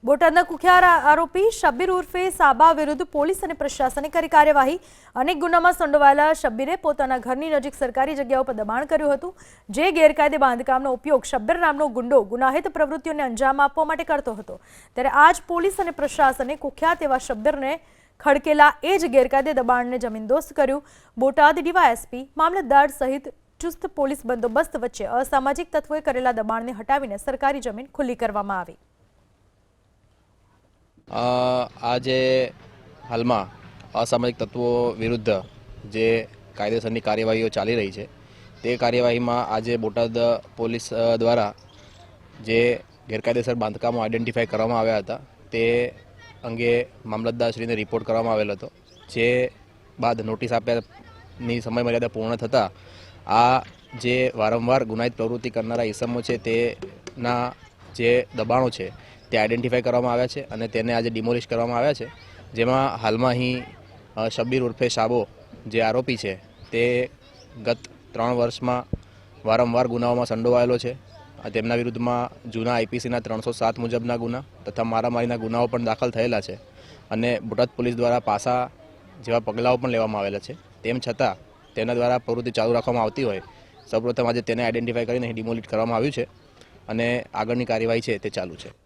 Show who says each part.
Speaker 1: બોટાદના કુખ્યાત આરોપી શબ્બીર ઉર્ફે સાબા વિરુદ્ધ પોલીસ અને પ્રશાસને કરી કાર્યવાહી। અનેક ગુનામાં સંડોવાયેલા શબ્બીરે પોતાના ઘરની નજીક સરકારી જગ્યાઓ પર દબાણ કર્યું હતું, જે ગેરકાયદે બાંધકામનો ઉપયોગ શબ્બીર નામનો ગુંડો ગુનાહિત પ્રવૃત્તિઓને અંજામ આપવા માટે કરતો હતો। ત્યારે આજ પોલીસ અને પ્રશાસને કુખ્યાત એવા શબ્બીરને ખડકેલા એ જ ગેરકાયદે દબાણને જમીનદોસ્ત કર્યું। બોટાદ ડીવાયએસપી મામલતદાર સહિત ચુસ્ત પોલીસ બંદોબસ્ત વચ્ચે અસામાજિક તત્વોએ કરેલા દબાણને હટાવીને સરકારી જમીન ખુલ્લી કરવામાં આવી।
Speaker 2: આજે હાલમાં અસામાજિક તત્વો વિરુદ્ધ જે કાયદેસરની કાર્યવાહીઓ ચાલી રહી છે, તે કાર્યવાહીમાં આજે બોટાદ પોલીસ દ્વારા જે ગેરકાયદેસર બાંધકામો આઈડેન્ટિફાઈ કરવામાં આવ્યા હતા તે અંગે મામલતદારશ્રીને રિપોર્ટ કરવામાં આવેલ હતો, જે બાદ નોટિસ આપ્યાની સમયમર્યાદા પૂર્ણ થતાં આ જે વારંવાર ગુનાહિત પ્રવૃત્તિ કરનારા ઇસમો છે તેના જે દબાણો છે તે આઈડેન્ટિફાઈ કરવામાં આવ્યા છે અને તેને આજે ડિમોલિશ કરવામાં આવ્યા છે। જેમાં હાલમાં અહીં શબ્બીર ઉર્ફે સાબો જે આરોપી છે તે ગત 3 વર્ષમાં વારંવાર ગુનાઓમાં સંડોવાયેલો છે। તેમના વિરુદ્ધમાં જૂના આઈપીસીના 307 મુજબના ગુના તથા મારામારીના ગુનાઓ પણ દાખલ થયેલા છે અને બોટાદ પોલીસ દ્વારા પાસા જેવા પગલાઓ પણ લેવામાં આવેલા છે। તેમ છતાં તેના દ્વારા પ્રવૃત્તિ ચાલુ રાખવામાં આવતી હોય સૌપ્રથમ આજે તેને આઈડેન્ટિફાઈ કરીને ડિમોલિશ કરવામાં આવ્યું છે અને આગળની કાર્યવાહી છે તે ચાલુ છે।